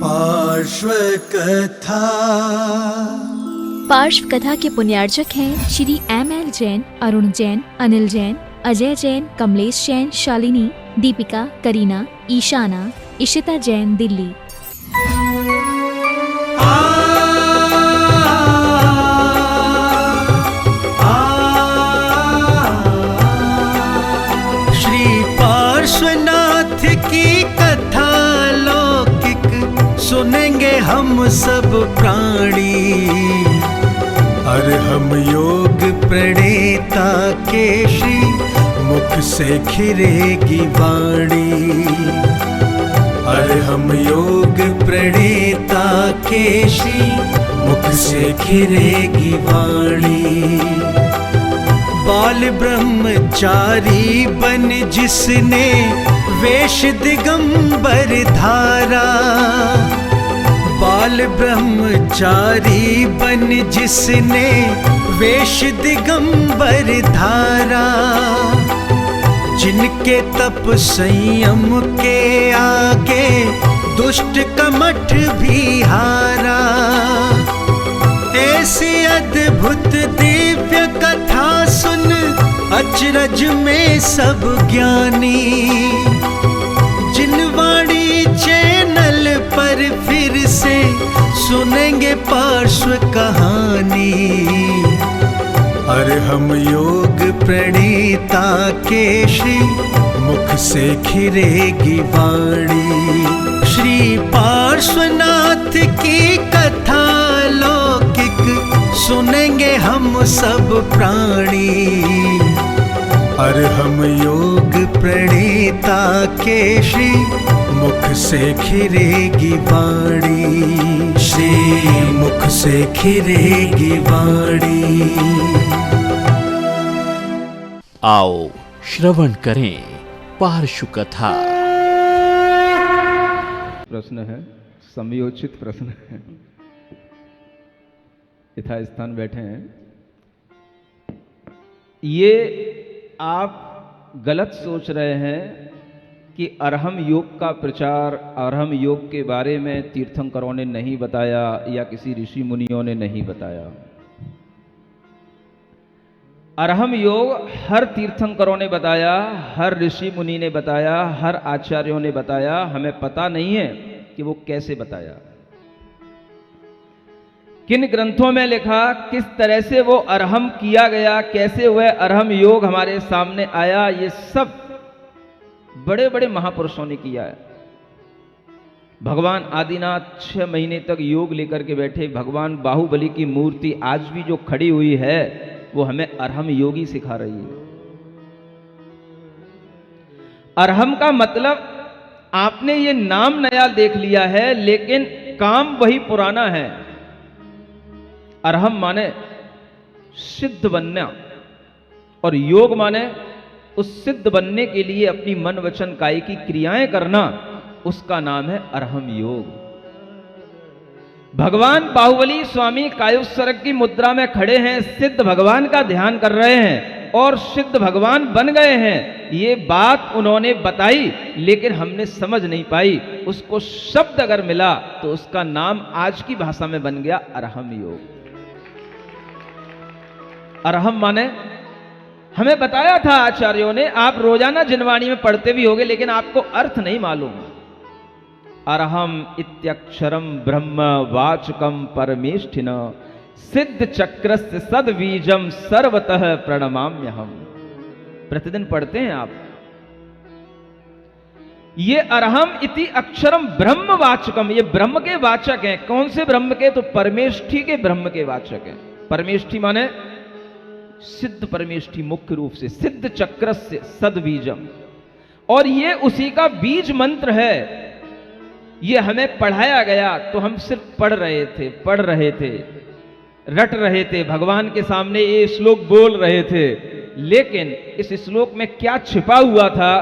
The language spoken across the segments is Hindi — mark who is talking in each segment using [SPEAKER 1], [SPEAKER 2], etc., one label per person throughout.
[SPEAKER 1] पार्श्व कथा।
[SPEAKER 2] पार्श्व कथा के पुण्यार्चक हैं श्री M.L. जैन, अरुण जैन, अनिल जैन, अजय जैन, कमलेश जैन, शालिनी, दीपिका, करीना, ईशाना, इशिता जैन, दिल्ली।
[SPEAKER 1] श्री पार्श्वनाथ की कथा लौकिक सुनेंगे हम सब प्राणी। अरहम योग प्रणेता के श्री मुख से खिरेगी वाणी। अरहम योग प्रणेता के श्री मुख से खिरेगी वाणी। बाल ब्रह्मचारी बन जिसने वेश दिगंबर धारा। बाल ब्रह्मचारी बन जिसने वेश दिगंबर धारा। जिनके तप संयम के आगे दुष्ट कमठ भी हारा। ऐसी अद्भुत दिव्य कथा सुन अचरज में सब ज्ञानी। जिन वाणी चैनल पर फिर से सुनेंगे पार्श्व कहानी। अरहम योग प्रणेता के श्री मुख से खिरेगी वाणी। श्री पार्श्वनाथ की कथा लौकिक सुनेंगे हम सब प्राणी। अरहम योग प्रणेता के श्री मुख से खिरेगी वाणी। श्री मुख से खिरेगी वाणी।
[SPEAKER 3] आओ श्रवण करें पार्श्व कथा।
[SPEAKER 4] प्रश्न है, समयोचित प्रश्न है। यथास्थान बैठे हैं। ये आप गलत सोच रहे हैं कि अरहम योग का प्रचार, अरहम योग के बारे में तीर्थंकरों ने नहीं बताया या किसी ऋषि मुनियों ने नहीं बताया। अरहम योग हर तीर्थंकरों ने बताया, हर ऋषि मुनि ने बताया, हर आचार्यों ने बताया। हमें पता नहीं है कि वो कैसे बताया, किन ग्रंथों में लिखा, किस तरह से वो अरहम किया गया, कैसे वह अरहम योग हमारे सामने आया। ये सब बड़े बड़े महापुरुषों ने किया है। भगवान आदिनाथ 6 महीने तक योग लेकर के बैठे। भगवान बाहुबली की मूर्ति आज भी जो खड़ी हुई है वो हमें अरहम योगी सिखा रही है। अरहम का मतलब आपने ये नाम नया देख लिया है, लेकिन काम वही पुराना है। अरहम माने सिद्ध बनना, और योग माने उस सिद्ध बनने के लिए अपनी मन वचन काया की क्रियाएं करना। उसका नाम है अरहम योग। भगवान बाहुबली स्वामी कायोत्सर्ग की मुद्रा में खड़े हैं, सिद्ध भगवान का ध्यान कर रहे हैं और सिद्ध भगवान बन गए हैं। ये बात उन्होंने बताई, लेकिन हमने समझ नहीं पाई। उसको शब्द अगर मिला तो उसका नाम आज की भाषा में बन गया अरहम योग। अरहम माने हमें बताया था आचार्यों ने, आप रोजाना जिनवाणी में पढ़ते भी होंगे, लेकिन आपको अर्थ नहीं मालूम। अरहम इत्यक्षरम ब्रह्म वाचकम परमेष्ठिन सिद्ध चक्रस्य सद्बीजम सर्वतः प्रणमाम्यहम्। प्रतिदिन पढ़ते हैं आप। ये अरहम इति अक्षरम ब्रह्म वाचकम, ये ब्रह्म के वाचक हैं। कौन से ब्रह्म के? तो परमेष्ठी के ब्रह्म के वाचक हैं। परमेष्ठी माने सिद्ध परमेष्ठी, मुख्य रूप से सिद्ध चक्रस्य सद्बीजम, और ये उसी का बीज मंत्र है। ये हमें पढ़ाया गया तो हम सिर्फ पढ़ रहे थे, रट रहे थे, भगवान के सामने ये श्लोक बोल रहे थे। लेकिन इस श्लोक में क्या छिपा हुआ था,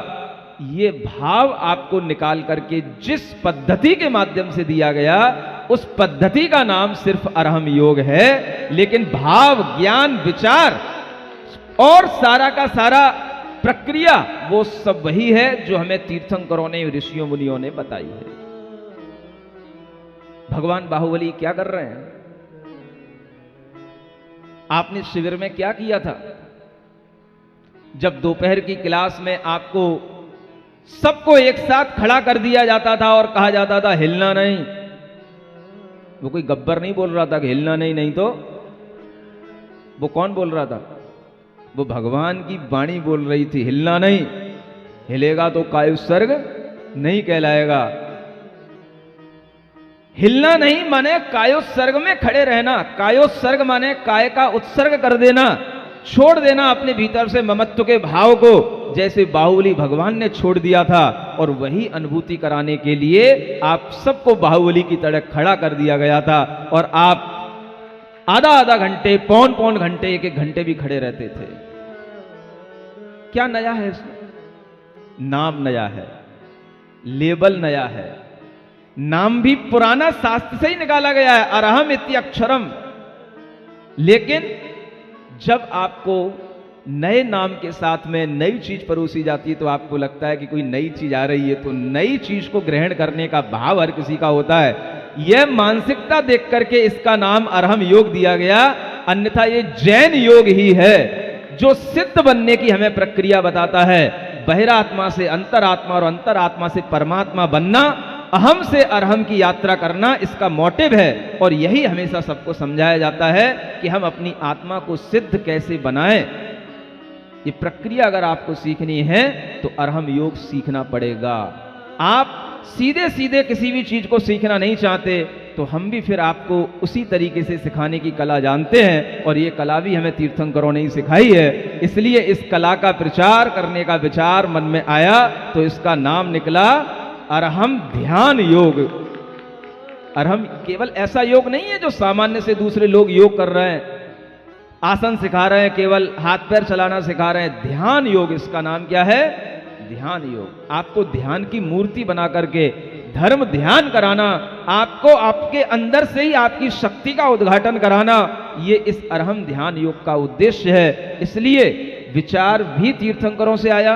[SPEAKER 4] ये भाव आपको निकाल करके जिस पद्धति के माध्यम से दिया गया, उस पद्धति का नाम सिर्फ अरहम योग है। लेकिन भाव, ज्ञान, विचार और सारा का सारा प्रक्रिया वो सब वही है जो हमें तीर्थंकरों ने, ऋषियों मुनियों ने बताई है। भगवान बाहुबली क्या कर रहे हैं? आपने शिविर में क्या किया था? जब दोपहर की क्लास में आपको सबको एक साथ खड़ा कर दिया जाता था और कहा जाता था हिलना नहीं, वो कोई गब्बर नहीं बोल रहा था कि हिलना नहीं, नहीं तो वो कौन बोल रहा था? वो भगवान की वाणी बोल रही थी, हिलना नहीं, हिलेगा तो काय उत्सर्ग नहीं कहलाएगा। हिलना नहीं माने कायोत्सर्ग में खड़े रहना। कायोत्सर्ग माने काय का उत्सर्ग कर देना, छोड़ देना अपने भीतर से ममत्व के भाव को, जैसे बाहुबली भगवान ने छोड़ दिया था। और वही अनुभूति कराने के लिए आप सबको बाहुबली की तरह खड़ा कर दिया गया था। और आप आधा आधा घंटे, पौन पौन घंटे, एक एक घंटे भी खड़े रहते थे। क्या नया है इसमें? नाम नया है, लेबल नया है। नाम भी पुराना शास्त्र से ही निकाला गया है, अरहम इति अक्षरम। लेकिन जब आपको नए नाम के साथ में नई चीज परोसी जाती है तो आपको लगता है कि कोई नई चीज आ रही है, तो नई चीज को ग्रहण करने का भाव हर किसी का होता है। यह मानसिकता देख करके इसका नाम अरहम योग दिया गया, अन्यथा ये जैन योग ही है जो सिद्ध बनने की हमें प्रक्रिया बताता है। बहिरात्मा से अंतरात्मा और अंतरात्मा से परमात्मा बनना, अहम से अरहम की यात्रा करना इसका मोटिव है। और यही हमेशा सबको समझाया जाता है कि हम अपनी आत्मा को सिद्ध कैसे बनाएं। ये प्रक्रिया अगर आपको सीखनी है तो अरहम योग सीखना पड़ेगा। आप सीधे सीधे किसी भी चीज को सीखना नहीं चाहते तो हम भी फिर आपको उसी तरीके से सिखाने की कला जानते हैं, और ये कला भी हमें तीर्थंकरों ने ही सिखाई है। इसलिए इस कला का प्रचार करने का विचार मन में आया तो इसका नाम निकला अरहम ध्यान योग। अरहम केवल ऐसा योग नहीं है जो सामान्य से दूसरे लोग योग कर रहे हैं, आसन सिखा रहे हैं, केवल हाथ पैर चलाना सिखा रहे हैं। ध्यान योग, इसका नाम क्या है? ध्यान योग। आपको ध्यान की मूर्ति बना करके धर्म ध्यान कराना, आपको आपके अंदर से ही आपकी शक्ति का उद्घाटन कराना, ये इस अरहम ध्यान योग का उद्देश्य है। इसलिए विचार भी तीर्थंकरों से आया,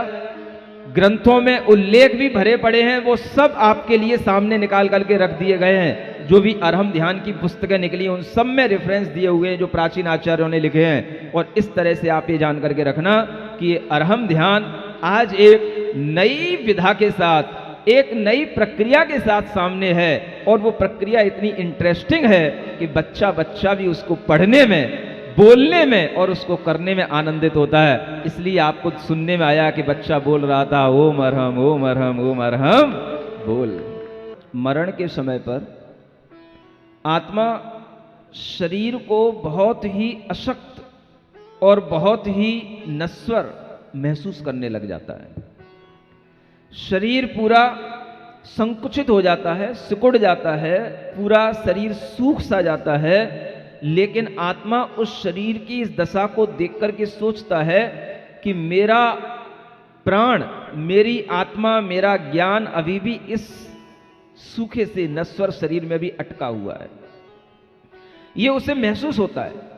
[SPEAKER 4] ग्रंथों में उल्लेख भी भरे पड़े हैं, वो सब आपके लिए सामने निकाल करके रख दिए गए हैं। जो भी अरहम ध्यान की पुस्तकें निकली उन सब में रेफरेंस दिए हुए हैं जो प्राचीन आचार्यों ने लिखे हैं। और इस तरह से आप ये जान करके रखना कि ये अरहम ध्यान आज एक नई विधा के साथ, एक नई प्रक्रिया के साथ सामने है। और वो प्रक्रिया इतनी इंटरेस्टिंग है कि बच्चा बच्चा भी उसको पढ़ने में, बोलने में और उसको करने में आनंदित होता है। इसलिए आपको सुनने में आया कि बच्चा बोल रहा था ओम अरहम ओम अरहम ओम अरहम बोल। मरण के समय पर आत्मा शरीर को बहुत ही अशक्त और बहुत ही नश्वर महसूस करने लग जाता है। शरीर पूरा संकुचित हो जाता है, सिकुड़ जाता है, पूरा शरीर सूख सा जाता है। लेकिन आत्मा उस शरीर की इस दशा को देख करके सोचता है कि मेरा प्राण, मेरी आत्मा, मेरा ज्ञान अभी भी इस सूखे से नश्वर शरीर में भी अटका हुआ है। ये उसे महसूस होता है।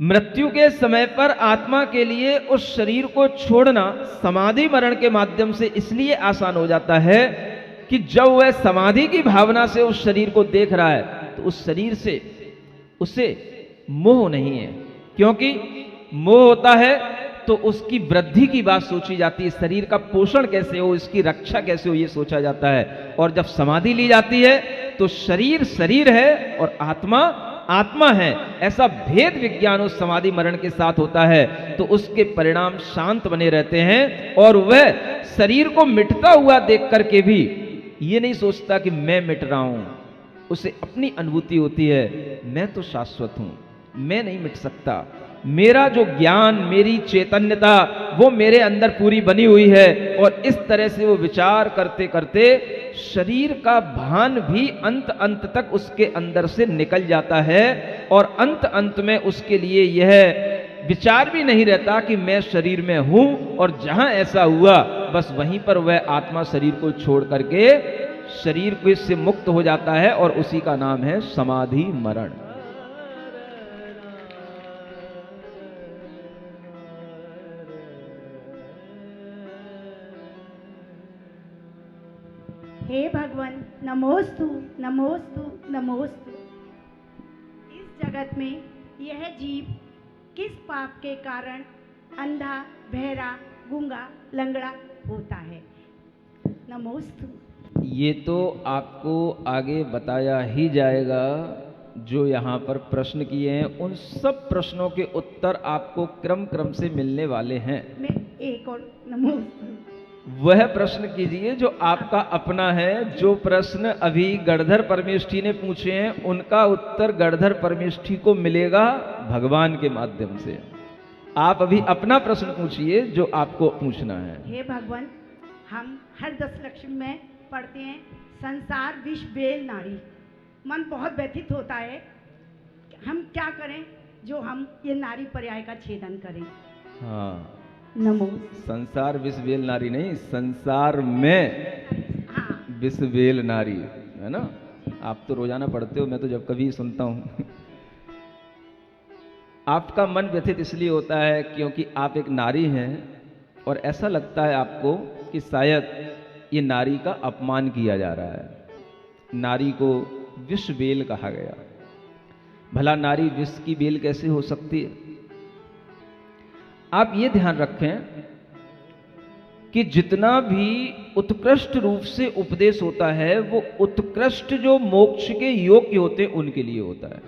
[SPEAKER 4] मृत्यु के समय पर आत्मा के लिए उस शरीर को छोड़ना समाधि मरण के माध्यम से इसलिए आसान हो जाता है कि जब वह समाधि की भावना से उस शरीर को देख रहा है तो उस शरीर से उसे मोह नहीं है। क्योंकि मोह होता है तो उसकी वृद्धि की बात सोची जाती है, शरीर का पोषण कैसे हो, इसकी रक्षा कैसे हो, ये सोचा जाता है। और जब समाधि ली जाती है तो शरीर शरीर है और आत्मा आत्मा है, ऐसा भेद विज्ञान उस समाधि मरण के साथ होता है। तो उसके परिणाम शांत बने रहते हैं और वह शरीर को मिटता हुआ देख करके भी ये नहीं सोचता कि मैं मिट रहा हूं। उसे अपनी अनुभूति होती है, मैं तो शाश्वत हूं, मैं नहीं मिट सकता। मेरा जो ज्ञान, मेरी चैतन्यता वो मेरे अंदर पूरी बनी हुई है। और इस तरह से वो विचार करते करते शरीर का भान भी अंत अंत तक उसके अंदर से निकल जाता है। और अंत अंत में उसके लिए यह विचार भी नहीं रहता कि मैं शरीर में हूं। और जहां ऐसा हुआ बस वहीं पर वह आत्मा शरीर को छोड़ करके शरीर से मुक्त हो जाता है और उसी का नाम है समाधि मरण।
[SPEAKER 5] हे भगवान, नमोस्तु नमोस्तु नमोस्तु। इस जगत में यह जीव किस पाप के कारण अंधा, बहरा, गूंगा, लंगड़ा होता है? नमोस्तु।
[SPEAKER 4] ये तो आपको आगे बताया ही जाएगा। जो यहाँ पर प्रश्न किए हैं उन सब प्रश्नों के उत्तर आपको क्रम क्रम से मिलने वाले हैं।
[SPEAKER 5] मैं एक और नमोस्तु।
[SPEAKER 4] वह प्रश्न कीजिए जो आपका अपना है। जो प्रश्न अभी गणधर परमेष्ठी ने पूछे हैं उनका उत्तर गणधर परमेष्ठी को मिलेगा भगवान के माध्यम से। आप अभी अपना प्रश्न पूछिए जो आपको पूछना है।
[SPEAKER 5] हे भगवान, हम हर 10 लक्ष्मी में पढ़ते हैं संसार विष बेल नारी। मन बहुत व्यथित होता है, हम क्या करें जो हम ये नारी पर्याय का छेदन करें?
[SPEAKER 4] हाँ,
[SPEAKER 5] नमो।
[SPEAKER 4] संसार विष बेल नारी नहीं, संसार में
[SPEAKER 5] हाँ,
[SPEAKER 4] विष बेल नारी है ना। आप तो रोजाना पढ़ते हो, मैं तो जब कभी सुनता हूँ। आपका मन व्यथित इसलिए होता है क्योंकि आप एक नारी हैं और ऐसा लगता है आपको कि शायद ये नारी का अपमान किया जा रहा है। नारी को विष बेल कहा गया। भला नारी विष की बेल कैसे हो सकती है? आप ये ध्यान रखें कि जितना भी उत्कृष्ट रूप से उपदेश होता है वो उत्कृष्ट जो मोक्ष के योग्य होते हैं उनके लिए होता है।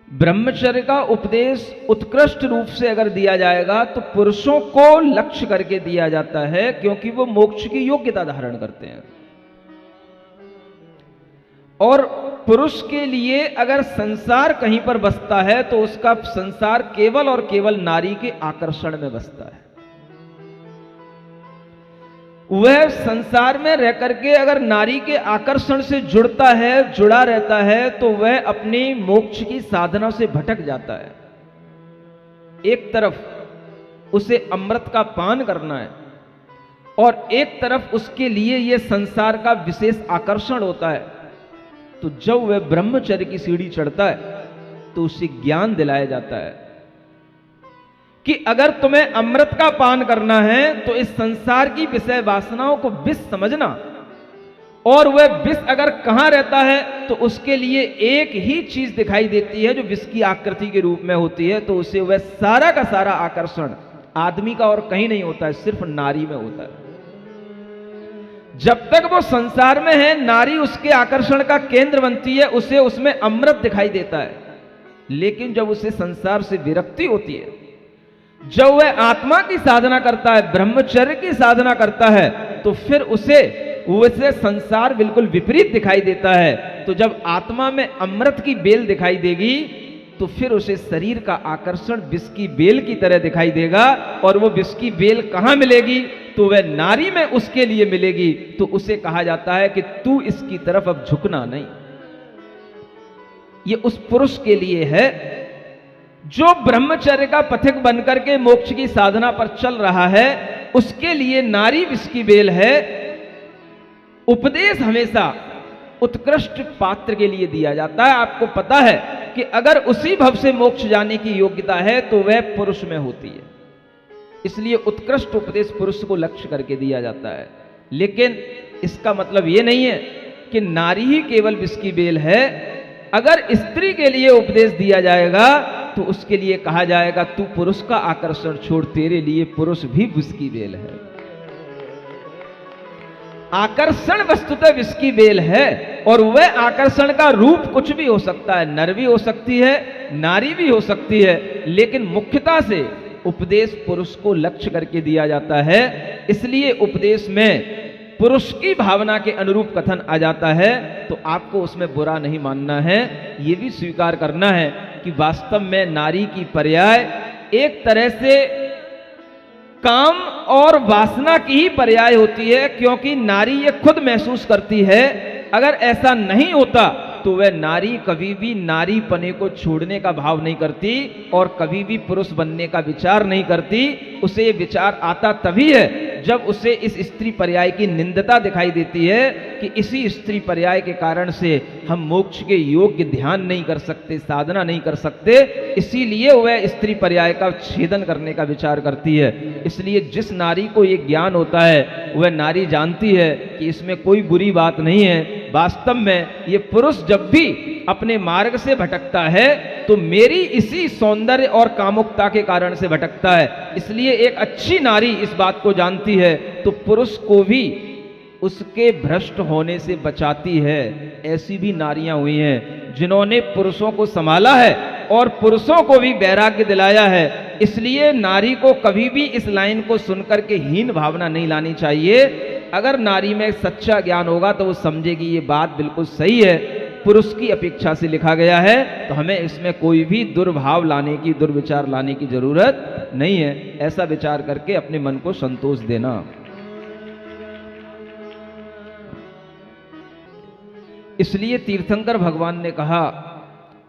[SPEAKER 4] ब्रह्मचर्य का उपदेश उत्कृष्ट रूप से अगर दिया जाएगा तो पुरुषों को लक्ष्य करके दिया जाता है क्योंकि वो मोक्ष की योग्यता धारण करते हैं। और पुरुष के लिए अगर संसार कहीं पर बसता है तो उसका संसार केवल और केवल नारी के आकर्षण में बसता है। वह संसार में रह करके अगर नारी के आकर्षण से जुड़ता है, जुड़ा रहता है, तो वह अपनी मोक्ष की साधना से भटक जाता है। एक तरफ उसे अमृत का पान करना है और एक तरफ उसके लिए यह संसार का विशेष आकर्षण होता है। तो जब वह ब्रह्मचर्य की सीढ़ी चढ़ता है तो उसे ज्ञान दिलाया जाता है कि अगर तुम्हें अमृत का पान करना है तो इस संसार की विषय वासनाओं को विष समझना, और वह विष अगर कहां रहता है तो उसके लिए एक ही चीज दिखाई देती है जो विष की आकृति के रूप में होती है। तो उसे वह सारा का सारा आकर्षण आदमी का और कहीं नहीं होता है, सिर्फ नारी में होता है। जब तक वो संसार में है नारी उसके आकर्षण का केंद्र बनती है, उसे उसमें अमृत दिखाई देता है। लेकिन जब उसे संसार से विरक्ति होती है, जब वह आत्मा की साधना करता है, ब्रह्मचर्य की साधना करता है, तो फिर उसे संसार बिल्कुल विपरीत दिखाई देता है। तो जब आत्मा में अमृत की बेल दिखाई देगी तो फिर उसे शरीर का आकर्षण विष की बेल की तरह दिखाई देगा। और वो विष की बेल कहां मिलेगी? तो वह नारी में उसके लिए मिलेगी। तो उसे कहा जाता है कि तू इसकी तरफ अब झुकना नहीं। ये उस पुरुष के लिए है जो ब्रह्मचर्य का पथिक बनकर के मोक्ष की साधना पर चल रहा है, उसके लिए नारी विष की बेल है। उपदेश हमेशा उत्कृष्ट पात्र के लिए दिया जाता है। आपको पता है कि अगर उसी भव से मोक्ष जाने की योग्यता है तो वह पुरुष में होती है, इसलिए उत्कृष्ट उपदेश पुरुष को लक्ष्य करके दिया जाता है। लेकिन इसका मतलब यह नहीं है कि नारी ही केवल विष की बेल है। अगर स्त्री के लिए उपदेश दिया जाएगा तो उसके लिए कहा जाएगा तू पुरुष का आकर्षण छोड़, तेरे लिए पुरुष भी विष की बेल है। आकर्षण वस्तुतः विष की बेल है और वह आकर्षण का रूप कुछ भी हो सकता है, नर भी हो सकती है, नारी भी हो सकती है, लेकिन मुख्यतः से उपदेश पुरुष को लक्ष्य करके दिया जाता है। इसलिए उपदेश में पुरुष की भावना के अनुरूप कथन आ जाता है तो आपको उसमें बुरा नहीं मानना है। यह भी स्वीकार करना है कि वास्तव में नारी की पर्याय एक तरह से काम और वासना की ही पर्याय होती है, क्योंकि नारी ये खुद महसूस करती है अगर ऐसा नहीं होता तो वह नारी कभी भी नारी पने को छोड़ने का भाव नहीं करती और कभी भी पुरुष बनने का विचार नहीं करती। उसे ये विचार आता तभी है जब उसे इस स्त्री पर्याय की निंदता दिखाई देती है कि इसी स्त्री पर्याय के कारण से हम मोक्ष के योग्य ध्यान नहीं कर सकते, साधना नहीं कर सकते, इसीलिए वह स्त्री पर्याय का छेदन करने का विचार करती है। इसलिए जिस नारी को ये ज्ञान होता है वह नारी जानती है कि इसमें कोई बुरी बात नहीं है, वास्तव में ये पुरुष जब भी अपने मार्ग से भटकता है तो मेरी इसी सौंदर्य और कामुकता के कारण से भटकता है। इसलिए एक अच्छी नारी इस बात को जानती है तो पुरुष को भी उसके भ्रष्ट होने से बचाती है। ऐसी भी नारियां हुई हैं जिन्होंने पुरुषों को संभाला है और पुरुषों को भी वैराग्य दिलाया है। इसलिए नारी को कभी भी इस लाइन को सुनकर के हीन भावना नहीं लानी चाहिए। अगर नारी में सच्चा ज्ञान होगा तो वो समझेगी ये बात बिल्कुल सही है, पुरुष की अपेक्षा से लिखा गया है, तो हमें इसमें कोई भी दुर्भाव लाने की, दुर्विचार लाने की जरूरत नहीं है। ऐसा विचार करके अपने मन को संतोष देना। इसलिए तीर्थंकर भगवान ने कहा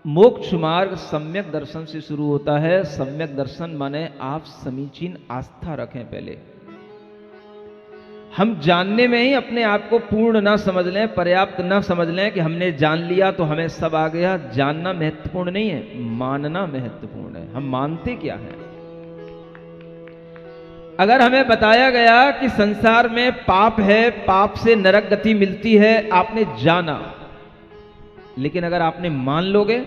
[SPEAKER 4] मोक्ष मार्ग सम्यक दर्शन से शुरू होता है। सम्यक दर्शन माने आप समीचीन आस्था रखें। पहले हम जानने में ही अपने आप को पूर्ण ना समझ लें, पर्याप्त ना समझ लें कि हमने जान लिया तो हमें सब आ गया। जानना महत्वपूर्ण नहीं है, मानना महत्वपूर्ण है। हम मानते क्या हैं? अगर हमें बताया गया कि संसार में पाप है, पाप से नरक गति मिलती है, आपने जाना, लेकिन अगर आपने मान लोगे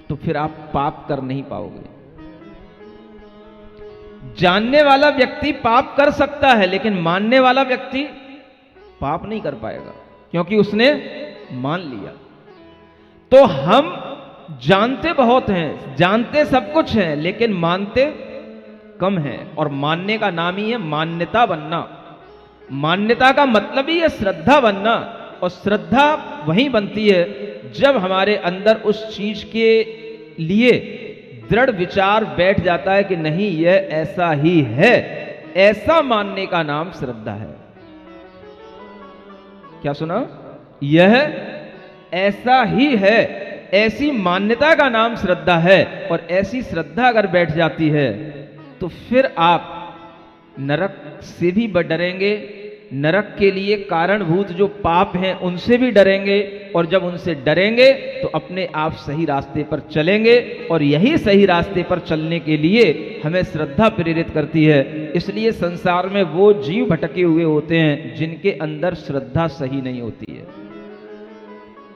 [SPEAKER 4] तो फिर आप पाप कर नहीं पाओगे। जानने वाला व्यक्ति पाप कर सकता है, लेकिन मानने वाला व्यक्ति पाप नहीं कर पाएगा, क्योंकि उसने मान लिया। तो हम जानते बहुत हैं, जानते सब कुछ हैं, लेकिन मानते कम है। और मानने का नाम ही है मान्यता बनना। मान्यता का मतलब ही है श्रद्धा बनना। और श्रद्धा वहीं बनती है जब हमारे अंदर उस चीज के लिए दृढ़ विचार बैठ जाता है कि नहीं यह ऐसा ही है। ऐसा मानने का नाम श्रद्धा है। क्या सुना? यह ऐसा ही है, ऐसी मान्यता का नाम श्रद्धा है। और ऐसी श्रद्धा अगर बैठ जाती है तो फिर आप नरक से भी डरेंगे, नरक के लिए कारणभूत जो पाप हैं उनसे भी डरेंगे। और जब उनसे डरेंगे तो अपने आप सही रास्ते पर चलेंगे। और यही सही रास्ते पर चलने के लिए हमें श्रद्धा प्रेरित करती है। इसलिए संसार में वो जीव भटके हुए होते हैं जिनके अंदर श्रद्धा सही नहीं होती है।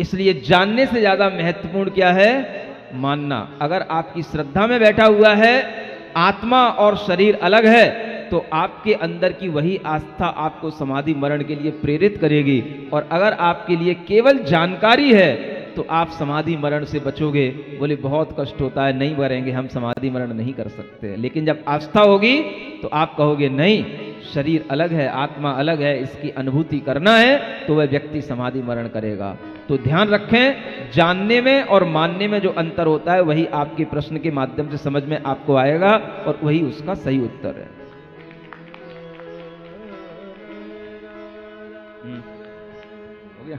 [SPEAKER 4] इसलिए जानने से ज्यादा महत्वपूर्ण क्या है? मानना। अगर आपकी श्रद्धा में बैठा हुआ है, आत्मा और शरीर अलग है, तो आपके अंदर की वही आस्था आपको समाधि मरण के लिए प्रेरित करेगी। और अगर आपके लिए केवल जानकारी है तो आप समाधि मरण से बचोगे। बोले बहुत कष्ट होता है, नहीं मरेंगे, हम समाधि मरण नहीं कर सकते। लेकिन जब आस्था होगी तो आप कहोगे नहीं, शरीर अलग है, आत्मा अलग है, इसकी अनुभूति करना है, तो वह व्यक्ति समाधि मरण करेगा। तो ध्यान रखें, जानने में और मानने में जो अंतर होता है वही आपके प्रश्न के माध्यम से समझ में आपको आएगा और वही उसका सही उत्तर है। हो गया?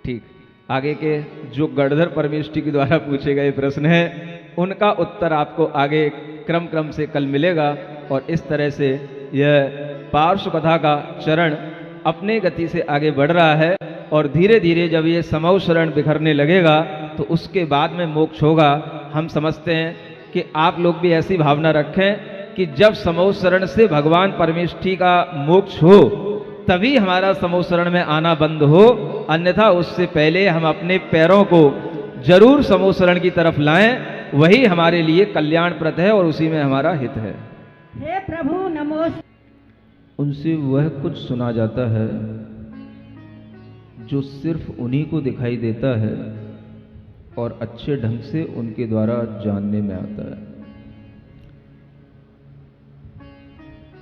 [SPEAKER 4] ठीक। आगे के जो गणधर परमेष्ठी के द्वारा पूछे गए प्रश्न हैं उनका उत्तर आपको आगे क्रम से कल मिलेगा। और इस तरह से यह पार्श्व कथा का चरण अपने गति से आगे बढ़ रहा है। और धीरे धीरे जब ये समूह शरण बिखरने लगेगा तो उसके बाद में मोक्ष होगा। हम समझते हैं कि आप लोग भी ऐसी भावना रखें कि जब समूह शरण से भगवान परमेष्ठी का मोक्ष हो तभी हमारा समूह शरण में आना बंद हो, अन्यथा उससे पहले हम अपने पैरों को जरूर समूह शरण की तरफ लाएं। वही हमारे लिए कल्याणप्रद है और उसी में हमारा हित है।
[SPEAKER 5] हे प्रभु नमोस्तुते।
[SPEAKER 4] उनसे वह कुछ सुना जाता है जो सिर्फ उन्हीं को दिखाई देता है और अच्छे ढंग से उनके द्वारा जानने में आता है।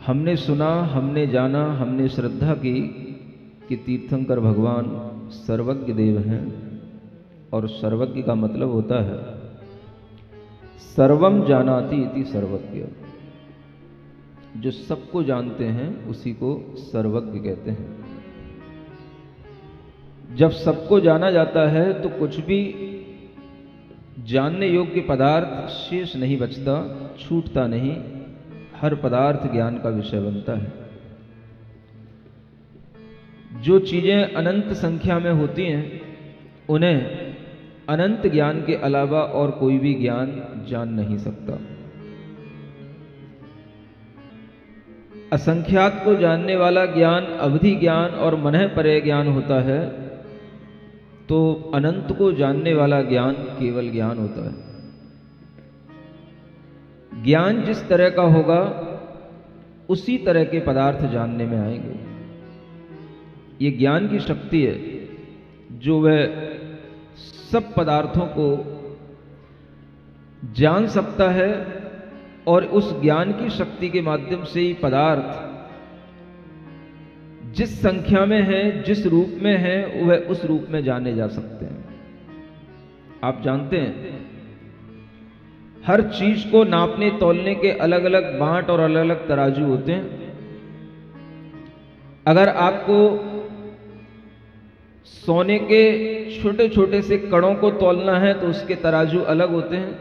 [SPEAKER 4] हमने सुना, हमने जाना, हमने श्रद्धा की कि तीर्थंकर भगवान सर्वज्ञ देव हैं। और सर्वज्ञ का मतलब होता है सर्वम जानाति इति सर्वज्ञ। जो सबको जानते हैं उसी को सर्वज्ञ कहते हैं। जब सबको जाना जाता है तो कुछ भी जानने योग्य पदार्थ शेष नहीं बचता, छूटता नहीं। हर पदार्थ ज्ञान का विषय बनता है। जो चीजें अनंत संख्या में होती हैं उन्हें अनंत ज्ञान के अलावा और कोई भी ज्ञान जान नहीं सकता। असंख्यात को जानने वाला ज्ञान अवधि ज्ञान और मनः परे ज्ञान होता है। तो अनंत को जानने वाला ज्ञान केवल ज्ञान होता है। ज्ञान जिस तरह का होगा उसी तरह के पदार्थ जानने में आएंगे। ये ज्ञान की शक्ति है जो वह सब पदार्थों को जान सकता है और उस ज्ञान की शक्ति के माध्यम से ही पदार्थ जिस संख्या में है, जिस रूप में है, वह उस रूप में जाने जा सकते हैं। आप जानते हैं हर चीज को नापने तौलने के अलग अलग बांट और अलग अलग तराजू होते हैं। अगर आपको सोने के छोटे छोटे से कणों को तौलना है तो उसके तराजू अलग होते हैं,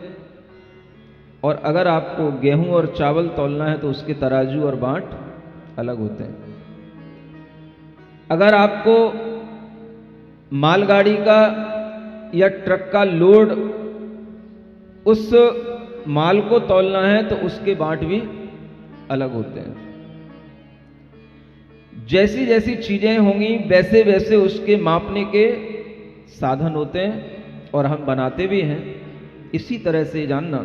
[SPEAKER 4] और अगर आपको गेहूं और चावल तौलना है तो उसके तराजू और बांट अलग होते हैं। अगर आपको मालगाड़ी का या ट्रक का लोड उस माल को तौलना है तो उसके बांट भी अलग होते हैं। जैसी जैसी चीजें होंगी वैसे वैसे उसके मापने के साधन होते हैं और हम बनाते भी हैं। इसी तरह से जानना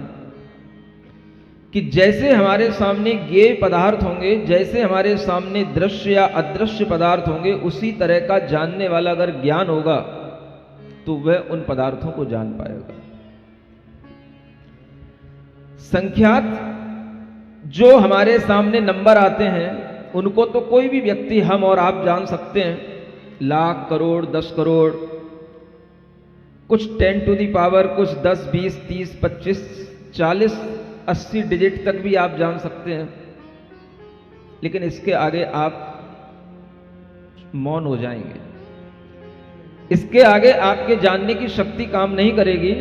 [SPEAKER 4] कि जैसे हमारे सामने ये पदार्थ होंगे, जैसे हमारे सामने दृश्य या अदृश्य पदार्थ होंगे, उसी तरह का जानने वाला अगर ज्ञान होगा तो वह उन पदार्थों को जान पाएगा। संख्यात जो हमारे सामने नंबर आते हैं उनको तो कोई भी व्यक्ति, हम और आप जान सकते हैं। लाख, करोड़, 10 करोड़, कुछ 10 टू दी पावर, कुछ 10, 20, 30, 25, 40, 80 डिजिट तक भी आप जान सकते हैं। लेकिन इसके आगे आप मौन हो जाएंगे। इसके आगे आपके जानने की शक्ति काम नहीं करेगी।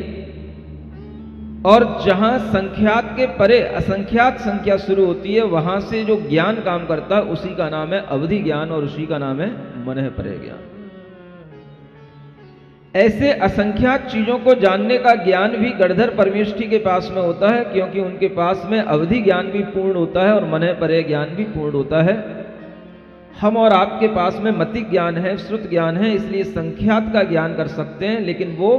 [SPEAKER 4] और जहां संख्यात के परे असंख्यात संख्या शुरू होती है, वहां से जो ज्ञान काम करता है उसी का नाम है अवधि ज्ञान और उसी का नाम है मनः परे ज्ञान। ऐसे असंख्यात चीजों को जानने का ज्ञान भी गणधर परमेष्ठी के पास में होता है, क्योंकि उनके पास में अवधि ज्ञान भी पूर्ण होता है और मनः परे ज्ञान भी पूर्ण होता है। हम और आपके पास में मतिक ज्ञान है, श्रुत ज्ञान है, इसलिए संख्यात का ज्ञान कर सकते हैं, लेकिन वो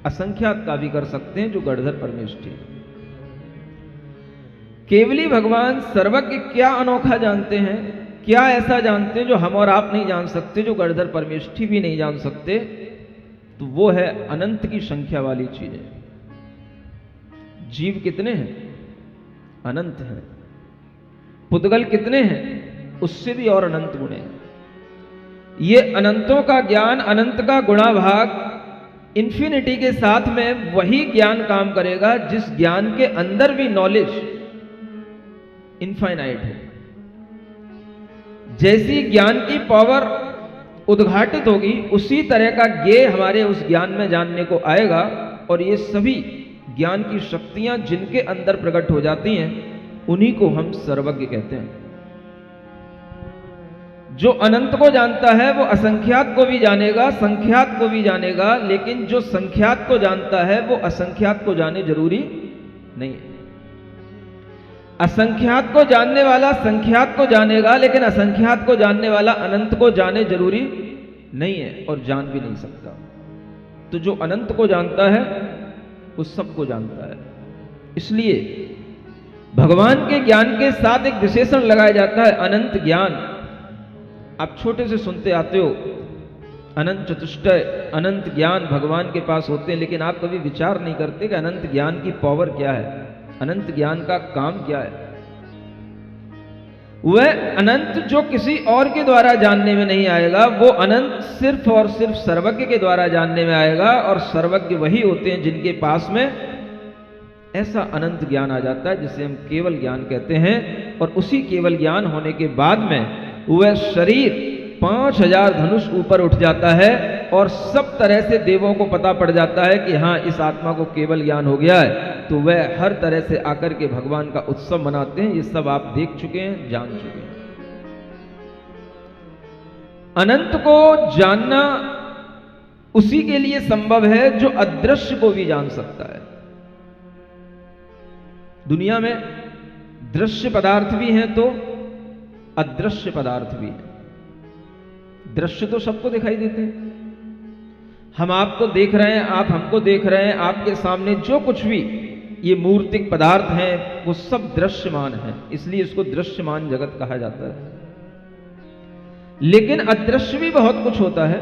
[SPEAKER 4] असंख्यात का भी कर सकते हैं जो गणधर परमेष्ठी। केवली भगवान सर्वज्ञ क्या अनोखा जानते हैं, क्या ऐसा जानते हैं जो हम और आप नहीं जान सकते, जो गणधर परमेष्ठी भी नहीं जान सकते, तो वो है अनंत की संख्या वाली चीजें। जीव कितने हैं? अनंत हैं। पुद्गल कितने हैं? उससे भी और अनंत गुणे हैं। ये अनंतों का ज्ञान, अनंत का गुणा भाग, इन्फिनिटी के साथ में वही ज्ञान काम करेगा जिस ज्ञान के अंदर भी नॉलेज इनफाइनाइट है। जैसी ज्ञान की पावर उद्घाटित होगी उसी तरह का ज्ञेय हमारे उस ज्ञान में जानने को आएगा। और ये सभी ज्ञान की शक्तियां जिनके अंदर प्रकट हो जाती हैं उन्हीं को हम सर्वज्ञ कहते हैं। जो अनंत को जानता है वो असंख्यात को भी जानेगा, संख्यात को भी जानेगा, लेकिन जो संख्यात को जानता है वो असंख्यात को जाने जरूरी नहीं है। असंख्यात को जानने वाला संख्यात को जानेगा, लेकिन असंख्यात को जानने वाला अनंत को जाने जरूरी नहीं है और जान भी नहीं सकता। तो जो अनंत को जानता है वो सबको जानता है। इसलिए भगवान के ज्ञान के साथ एक विशेषण लगाया जाता है, अनंत ज्ञान। आप छोटे से सुनते आते हो अनंत चतुष्टय, अनंत ज्ञान भगवान के पास होते हैं, लेकिन आप कभी विचार नहीं करते कि अनंत ज्ञान की पावर क्या है, अनंत ज्ञान का काम क्या है। वह अनंत जो किसी और के द्वारा जानने में नहीं आएगा, वो अनंत सिर्फ और सिर्फ सर्वज्ञ के द्वारा जानने में आएगा। और सर्वज्ञ वही होते हैं जिनके पास में ऐसा अनंत ज्ञान आ जाता है जिसे हम केवल ज्ञान कहते हैं। और उसी केवल ज्ञान होने के बाद में वह शरीर 5000 धनुष ऊपर उठ जाता है और सब तरह से देवों को पता पड़ जाता है कि हाँ, इस आत्मा को केवल ज्ञान हो गया है। तो वह हर तरह से आकर के भगवान का उत्सव मनाते हैं। ये सब आप देख चुके हैं, जान चुके हैं। अनंत को जानना उसी के लिए संभव है जो अदृश्य को भी जान सकता है। दुनिया में दृश्य पदार्थ भी हैं तो अदृश्य पदार्थ भी है। दृश्य तो सबको दिखाई देते हैं, हम आपको देख रहे हैं, आप हमको देख रहे हैं, आपके सामने जो कुछ भी ये मूर्तिक पदार्थ हैं वो सब दृश्यमान है, इसलिए इसको दृश्यमान जगत कहा जाता है। लेकिन अदृश्य भी बहुत कुछ होता है।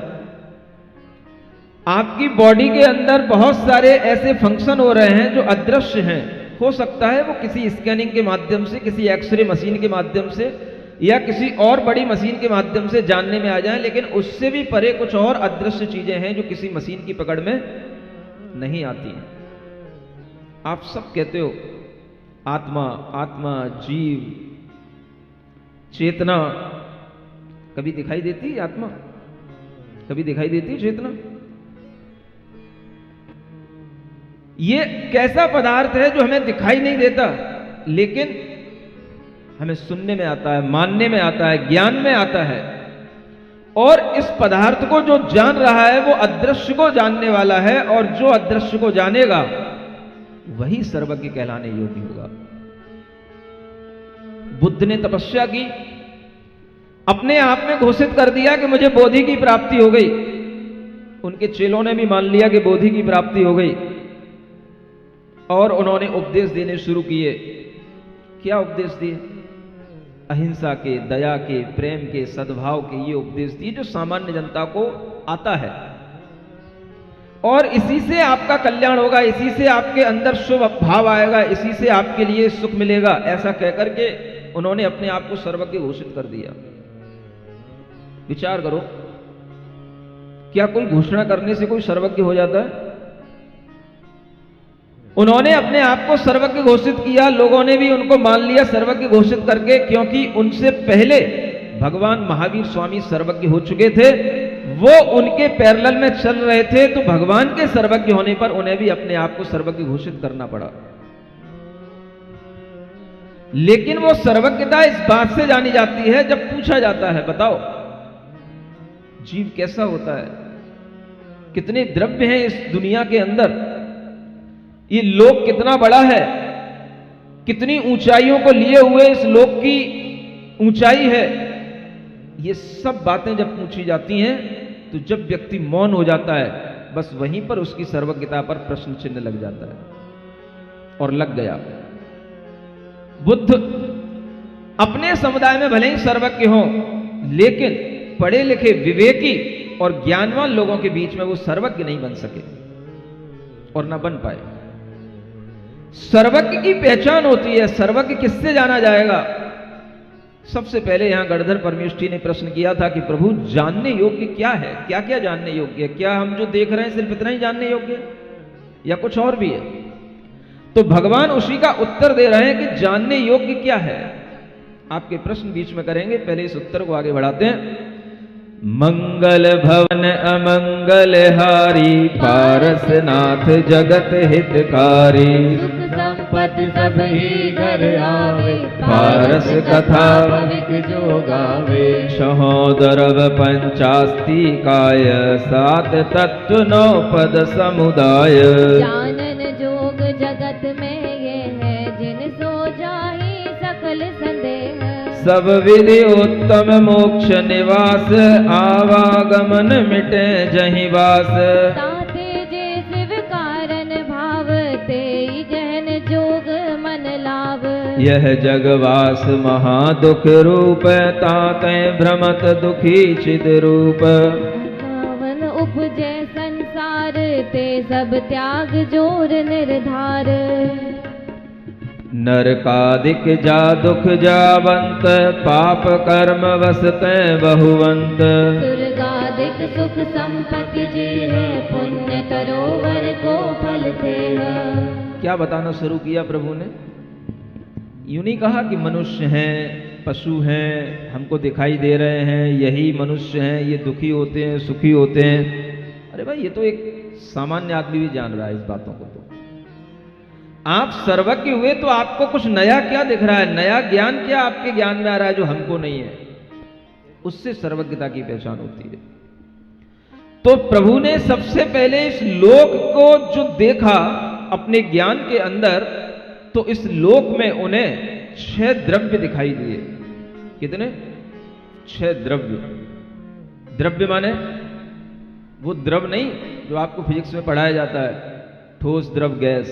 [SPEAKER 4] आपकी बॉडी के अंदर बहुत सारे ऐसे फंक्शन हो रहे हैं जो अदृश्य हैं। हो सकता है वो किसी स्कैनिंग के माध्यम से, किसी एक्सरे मशीन के माध्यम से या किसी और बड़ी मशीन के माध्यम से जानने में आ जाए, लेकिन उससे भी परे कुछ और अदृश्य चीजें हैं जो किसी मशीन की पकड़ में नहीं आती हैं। आप सब कहते हो आत्मा, आत्मा, जीव, चेतना। कभी दिखाई देती है आत्मा? कभी दिखाई देती है चेतना? ये कैसा पदार्थ है जो हमें दिखाई नहीं देता, लेकिन हमें सुनने में आता है, मानने में आता है, ज्ञान में आता है। और इस पदार्थ को जो जान रहा है वो अदृश्य को जानने वाला है, और जो अदृश्य को जानेगा वही सर्वज्ञ कहलाने योग्य होगा। बुद्ध ने तपस्या की, अपने आप में घोषित कर दिया कि मुझे बोधि की प्राप्ति हो गई। उनके चेलों ने भी मान लिया कि बोधि की प्राप्ति हो गई, और उन्होंने उपदेश देने शुरू किए। क्या उपदेश दिए? अहिंसा के, दया के, प्रेम के, सद्भाव के ये उपदेश दिए जो सामान्य जनता को आता है। और इसी से आपका कल्याण होगा, इसी से आपके अंदर शुभ भाव आएगा, इसी से आपके लिए सुख मिलेगा, ऐसा कहकर के उन्होंने अपने आप को सर्वज्ञ घोषित कर दिया। विचार करो, क्या कोई घोषणा करने से कोई सर्वज्ञ हो जाता है? उन्होंने अपने आप को सर्वज्ञ घोषित किया, लोगों ने भी उनको मान लिया सर्वज्ञ घोषित करके, क्योंकि उनसे पहले भगवान महावीर स्वामी सर्वज्ञ हो चुके थे। वो उनके पैरेलल में चल रहे थे, तो भगवान के सर्वज्ञ होने पर उन्हें भी अपने आप को सर्वज्ञ घोषित करना पड़ा। लेकिन वो सर्वज्ञता इस बात से जानी जाती है जब पूछा जाता है, बताओ जीव कैसा होता है, कितने द्रव्य हैं इस दुनिया के अंदर, ये लोक कितना बड़ा है, कितनी ऊंचाइयों को लिए हुए इस लोक की ऊंचाई है। ये सब बातें जब पूछी जाती हैं तो जब व्यक्ति मौन हो जाता है, बस वहीं पर उसकी सर्वज्ञता पर प्रश्न चिन्ह लग जाता है, और लग गया। बुद्ध अपने समुदाय में भले ही सर्वज्ञ हों, लेकिन पढ़े लिखे, विवेकी और ज्ञानवान लोगों के बीच में वो सर्वज्ञ नहीं बन सके और ना बन पाए। सर्वज्ञ की पहचान होती है। सर्वज्ञ किससे जाना जाएगा? सबसे पहले यहां गणधर परमेष्ठी ने प्रश्न किया था कि प्रभु जानने योग्य क्या है, क्या क्या जानने योग्य है? क्या हम जो देख रहे हैं सिर्फ इतना ही जानने योग्य है या कुछ और भी है? तो भगवान उसी का उत्तर दे रहे हैं कि जानने योग्य क्या है। आपके प्रश्न बीच में करेंगे, पहले इस उत्तर को आगे बढ़ाते हैं। मंगल भवन अमंगल हारी, पारसनाथ जगत हितकारी।
[SPEAKER 6] सुख संपत्ति सब ही घर आवे,
[SPEAKER 4] पारस कथा
[SPEAKER 6] पविक जो गावे।
[SPEAKER 4] सहोदरव पंचास्ति काय, सात तत्व नौ पद समुदाय।
[SPEAKER 6] जानन जोग जगत में ये है, जिन सो जाहि सकल संदेह।
[SPEAKER 4] सब विधि उत्तम मोक्ष निवास, आवागमन मिटे जहि वास।
[SPEAKER 6] ताते जे शिव कारण भाव, ते जहन जोग मन लाभ।
[SPEAKER 4] यह जगवास महादुख रूप, ताते भ्रमत दुखी चिद रूप।
[SPEAKER 6] पावन उपजे संसार, ते सब त्याग जोर निर्धार।
[SPEAKER 4] नरकादिक जा दुख जावंत, पाप कर्म वसते बहुवंत।
[SPEAKER 6] स्वर्गादिक सुख संपत्ति जी है, पुण्य तरोवर को फलते हैं।
[SPEAKER 4] क्या बताना शुरू किया प्रभु ने? यूं नहीं कहा कि मनुष्य हैं, पशु हैं, हमको दिखाई दे रहे हैं, यही मनुष्य हैं, ये दुखी होते हैं, सुखी होते हैं। अरे भाई, ये तो एक सामान्य आदमी भी जान रहा है इस बातों को। तो आप सर्वज्ञ हुए तो आपको कुछ नया क्या दिख रहा है? नया ज्ञान क्या आपके ज्ञान में आ रहा है जो हमको नहीं है? उससे सर्वज्ञता की पहचान होती है। तो प्रभु ने सबसे पहले इस लोक को जो देखा अपने ज्ञान के अंदर, तो इस लोक में उन्हें 6 द्रव्य दिखाई दिए। कितने? 6 द्रव्य। द्रव्य माने वो द्रव नहीं जो आपको फिजिक्स में पढ़ाया जाता है, ठोस द्रव गैस,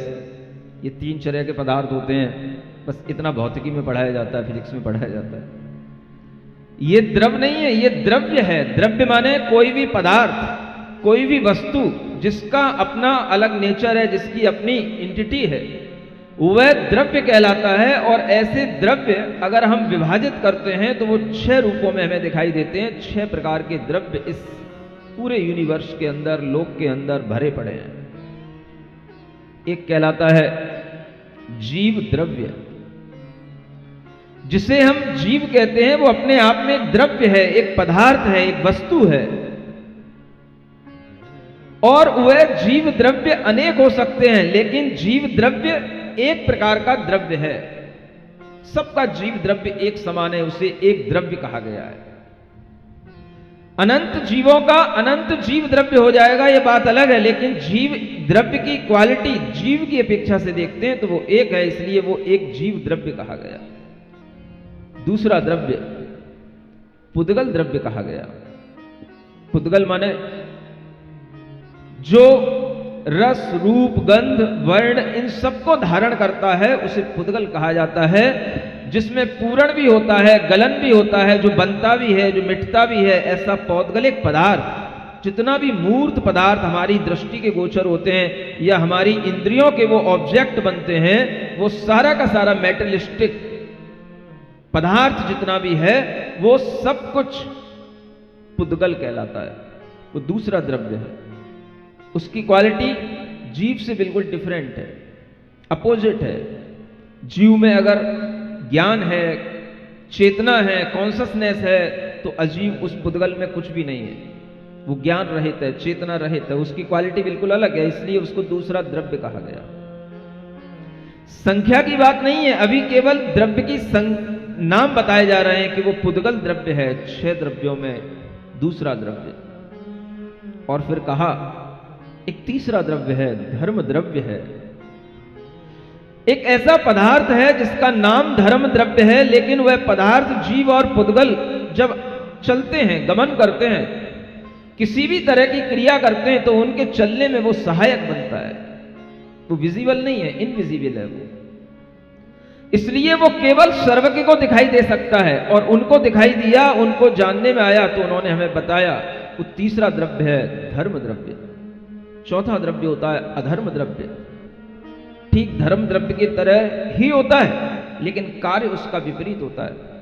[SPEAKER 4] ये 3 तरह के पदार्थ होते हैं, बस इतना भौतिकी में पढ़ाया जाता है, फिजिक्स में पढ़ाया जाता है। ये द्रव नहीं है, ये द्रव्य है। द्रव्य माने कोई भी पदार्थ, कोई भी वस्तु जिसका अपना अलग नेचर है, जिसकी अपनी एंटिटी है, वह द्रव्य कहलाता है। और ऐसे द्रव्य अगर हम विभाजित करते हैं तो वो 6 रूपों में हमें दिखाई देते हैं। 6 प्रकार के द्रव्य इस पूरे यूनिवर्स के अंदर, लोक के अंदर भरे पड़े हैं। एक कहलाता है जीव द्रव्य, जिसे हम जीव कहते हैं। वो अपने आप में एक द्रव्य है, एक पदार्थ है, एक वस्तु है। और वह जीव द्रव्य अनेक हो सकते हैं, लेकिन जीव द्रव्य एक प्रकार का द्रव्य है। सबका जीव द्रव्य एक समान है, उसे एक द्रव्य कहा गया है। अनंत जीवों का अनंत जीव द्रव्य हो जाएगा, यह बात अलग है, लेकिन जीव द्रव्य की क्वालिटी जीव की अपेक्षा से देखते हैं तो वो एक है, इसलिए वो एक जीव द्रव्य कहा गया। दूसरा द्रव्य पुद्गल द्रव्य कहा गया। पुद्गल माने जो रस, रूप, गंध, वर्ण इन सबको धारण करता है, उसे पुद्गल कहा जाता है। जिसमें पूरण भी होता है, गलन भी होता है, जो बनता भी है, जो मिटता भी है, ऐसा पौद्गलिक पदार्थ, जितना भी मूर्त पदार्थ हमारी दृष्टि के गोचर होते हैं या हमारी इंद्रियों के वो ऑब्जेक्ट बनते हैं, वो सारा का सारा मेटलिस्टिक पदार्थ जितना भी है, वो सब कुछ पुद्गल कहलाता है। वो दूसरा द्रव्य है। उसकी क्वालिटी जीव से बिल्कुल डिफरेंट है, अपोजिट है। जीव में अगर ज्ञान है, चेतना है, कॉन्शसनेस है, तो अजीव उस पुद्गल में कुछ भी नहीं है। वो ज्ञान रहित है, चेतना रहित है, उसकी क्वालिटी बिल्कुल अलग है, इसलिए उसको दूसरा द्रव्य कहा गया। संख्या की बात नहीं है, अभी केवल द्रव्य की नाम बताए जा रहे हैं कि वो पुद्गल द्रव्य है। 6 द्रव्यों में दूसरा द्रव्य। और फिर कहा एक तीसरा द्रव्य है, धर्म द्रव्य है। एक ऐसा पदार्थ है जिसका नाम धर्म द्रव्य है, लेकिन वह पदार्थ जीव और पुद्गल जब चलते हैं, गमन करते हैं, किसी भी तरह की क्रिया करते हैं, तो उनके चलने में वो सहायक बनता है। वो विजिबल नहीं है, इनविजिबल है वो। इसलिए वो केवल सर्वज्ञ को दिखाई दे सकता है, और उनको दिखाई दिया, उनको जानने में आया, तो उन्होंने हमें बताया। वो तीसरा द्रव्य है धर्म द्रव्य। चौथा द्रव्य होता है अधर्म द्रव्य। ठीक धर्म द्रव्य की तरह ही होता है, लेकिन कार्य उसका विपरीत होता है।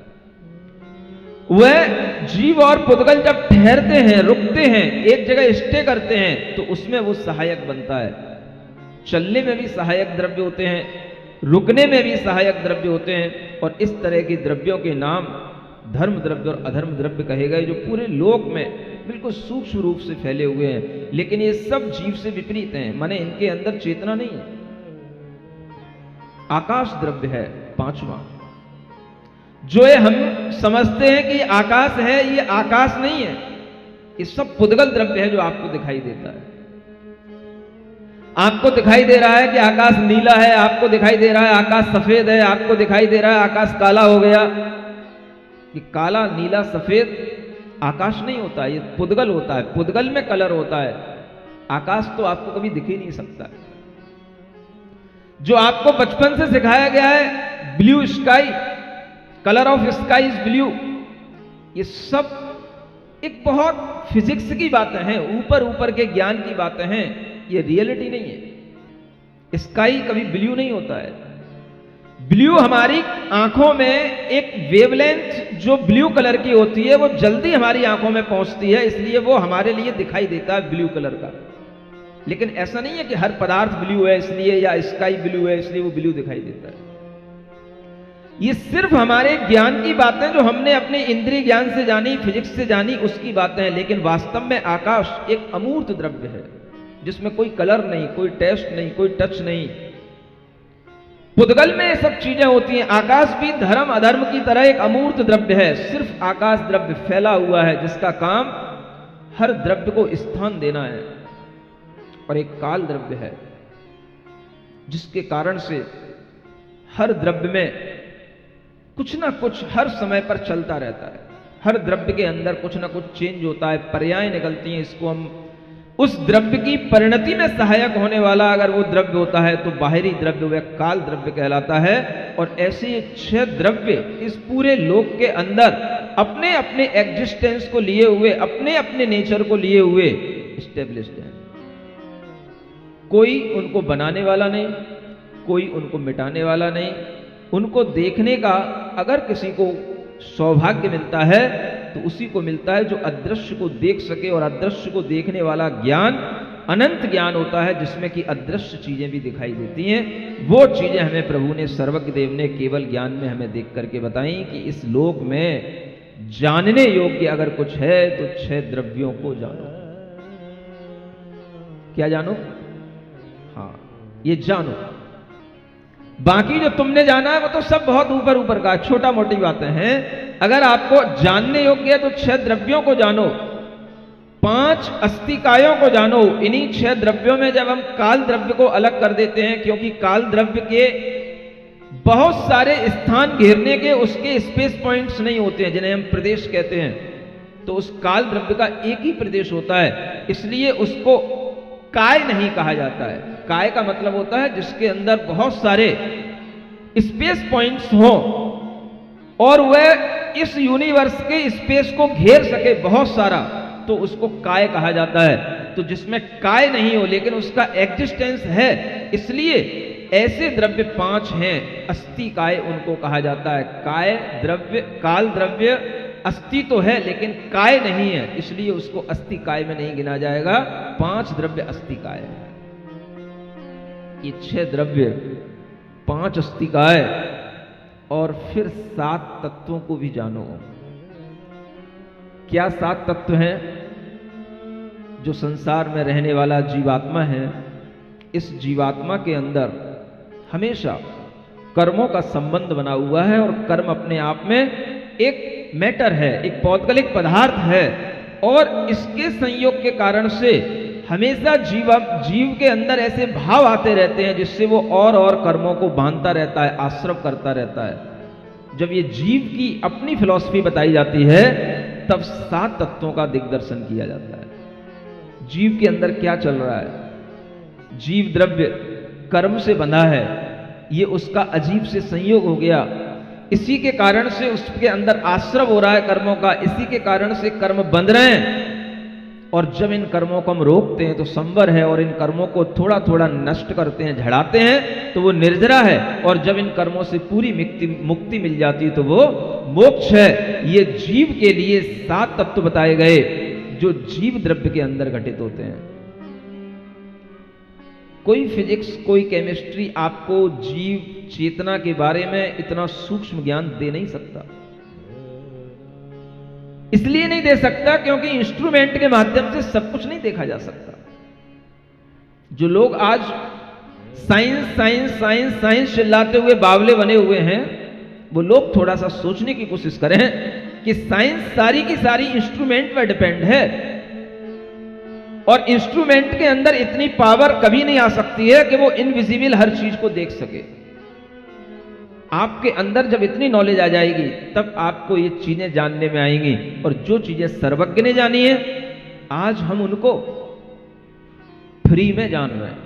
[SPEAKER 4] वह जीव और पुद्गल जब ठहरते हैं, रुकते हैं, एक जगह स्टे करते हैं, तो उसमें वो सहायक बनता है। चलने में भी सहायक द्रव्य होते हैं, रुकने में भी सहायक द्रव्य होते हैं, और इस तरह के द्रव्यों के नाम धर्म द्रव्य और अधर्म द्रव्य कहे गए, जो पूरे लोक में बिल्कुल सूक्ष्म रूप से फैले हुए हैं। लेकिन ये सब जीव से विपरीत हैं, माने इनके अंदर चेतना नहीं है। आकाश द्रव्य है 5वां, जो ये हम समझते हैं कि आकाश है, ये आकाश नहीं है। ये सब पुद्गल द्रव्य है जो आपको दिखाई देता है। आपको दिखाई दे रहा है कि आकाश नीला है, आपको दिखाई दे रहा है आकाश सफेद है, आपको दिखाई दे रहा है आकाश काला हो गया। ये काला, नीला, सफेद आकाश नहीं होता, ये पुद्गल होता है। पुद्गल में कलर होता है। आकाश तो आपको कभी दिख ही नहीं सकता। जो आपको बचपन से सिखाया गया है blue sky, colour of sky is blue, ये सब एक बहुत फिजिक्स की बातें हैं, ऊपर ऊपर के ज्ञान की बातें हैं, ये रियलिटी नहीं है। स्काई कभी ब्लू नहीं होता है। ब्लू हमारी आंखों में एक वेवलेंथ जो ब्लू कलर की होती है, वो जल्दी हमारी आंखों में पहुंचती है, इसलिए वो हमारे लिए दिखाई देता है ब्लू कलर का। लेकिन ऐसा नहीं है कि हर पदार्थ ब्लू है इसलिए, या स्काई ब्लू है इसलिए वो ब्लू दिखाई देता है। ये सिर्फ हमारे ज्ञान की बातें जो हमने अपने इंद्रिय ज्ञान से जानी, फिजिक्स से जानी, उसकी बातें हैं। लेकिन वास्तव में आकाश एक अमूर्त द्रव्य है, जिसमें कोई कलर नहीं, कोई टेस्ट नहीं, कोई टच नहीं। पुद्गल में ये सब चीजें होती हैं। आकाश भी धर्म अधर्म की तरह एक अमूर्त द्रव्य है। सिर्फ आकाश द्रव्य फैला हुआ है, जिसका काम हर द्रव्य को स्थान देना है। और एक काल द्रव्य है, जिसके कारण से हर द्रव्य में कुछ ना कुछ हर समय पर चलता रहता है। हर द्रव्य के अंदर कुछ ना कुछ चेंज होता है, पर्याय निकलती हैं। इसको हम उस द्रव्य की परिणति में सहायक होने वाला अगर वो द्रव्य होता है तो बाहरी द्रव्य वह काल द्रव्य कहलाता है। और ऐसे ये 6 द्रव्य इस पूरे लोक के अंदर अपने अपने एग्जिस्टेंस को लिए हुए, अपने अपने नेचर को लिए हुए स्टेब्लिश्ड है। कोई उनको बनाने वाला नहीं, कोई उनको मिटाने वाला नहीं। उनको देखने का अगर किसी को सौभाग्य मिलता है तो उसी को मिलता है जो अदृश्य को देख सके। और अदृश्य को देखने वाला ज्ञान अनंत ज्ञान होता है, जिसमें कि अदृश्य चीजें भी दिखाई देती हैं। वो चीजें हमें प्रभु ने, सर्वज्ञ देव ने केवल ज्ञान में हमें देख करके बताई कि इस लोक में जानने योग्य अगर कुछ है तो 6 द्रव्यों को जानो। क्या जानो? हाँ, ये जानो। बाकी जो तुमने जाना है वो तो सब बहुत ऊपर ऊपर का, छोटा मोटी बातें हैं। अगर आपको जानने योग्य है तो 6 द्रव्यों को जानो, 5 अस्तिकायों को जानो। इन्हीं 6 द्रव्यों में जब हम काल द्रव्य को अलग कर देते हैं, क्योंकि काल द्रव्य के बहुत सारे स्थान घेरने के उसके स्पेस पॉइंट्स नहीं होते हैं, जिन्हें हम प्रदेश कहते हैं, तो उस काल द्रव्य का एक ही प्रदेश होता है, इसलिए उसको काय नहीं कहा जाता है। काय का मतलब होता है जिसके अंदर बहुत सारे स्पेस पॉइंट्स हो और वह इस यूनिवर्स के स्पेस को घेर सके बहुत सारा, तो उसको काय कहा जाता है। तो जिसमें काय नहीं हो लेकिन उसका एग्जिस्टेंस है, इसलिए ऐसे द्रव्य 5 हैं, अस्थि काय उनको कहा जाता है। काय द्रव्य, काल द्रव्य अस्थि तो है लेकिन काय नहीं है, इसलिए उसको अस्थि काय में नहीं गिना जाएगा। 5 द्रव्य अस्थि काय है। ये 6 द्रव्य, 5 अस्थि काय और फिर 7 तत्वों को भी जानो। क्या 7 तत्व हैं? जो संसार में रहने वाला जीवात्मा है, इस जीवात्मा के अंदर हमेशा कर्मों का संबंध बना हुआ है और कर्म अपने आप में एक मैटर है, एक पौद्गलिक पदार्थ है। और इसके संयोग के कारण से हमेशा जीव के अंदर ऐसे भाव आते रहते हैं जिससे वो और कर्मों को बांधता रहता है, आश्रव करता रहता है। जब ये जीव की अपनी फिलॉसफी बताई जाती है तब 7 तत्वों का दिग्दर्शन किया जाता है। जीव के अंदर क्या चल रहा है? जीव द्रव्य कर्म से बंधा है, ये उसका अजीब से संयोग हो गया, इसी के कारण से उसके अंदर आश्रव हो रहा है कर्मों का, इसी के कारण से कर्म बंध रहे हैं। और जब इन कर्मों को हम रोकते हैं तो संवर है, और इन कर्मों को थोड़ा थोड़ा नष्ट करते हैं, झड़ाते हैं, तो वो निर्जरा है। और जब इन कर्मों से पूरी मुक्ति मिल जाती है तो वो मोक्ष है। ये जीव के लिए 7 तत्व बताए गए जो जीव द्रव्य के अंदर घटित होते हैं। कोई फिजिक्स, कोई केमिस्ट्री आपको जीव चेतना के बारे में इतना सूक्ष्म ज्ञान दे नहीं सकता। इसलिए नहीं दे सकता क्योंकि इंस्ट्रूमेंट के माध्यम से सब कुछ नहीं देखा जा सकता। जो लोग आज साइंस साइंस साइंस साइंस चिल्लाते हुए बावले बने हुए हैं, वो लोग थोड़ा सा सोचने की कोशिश करें कि साइंस सारी की सारी इंस्ट्रूमेंट पर डिपेंड है, और इंस्ट्रूमेंट के अंदर इतनी पावर कभी नहीं आ सकती है कि वो इनविजिबल हर चीज को देख सके। आपके अंदर जब इतनी नॉलेज आ जाएगी तब आपको ये चीजें जानने में आएंगी। और जो चीजें सर्वज्ञ ने जानी है आज हम उनको फ्री में जान रहे हैं।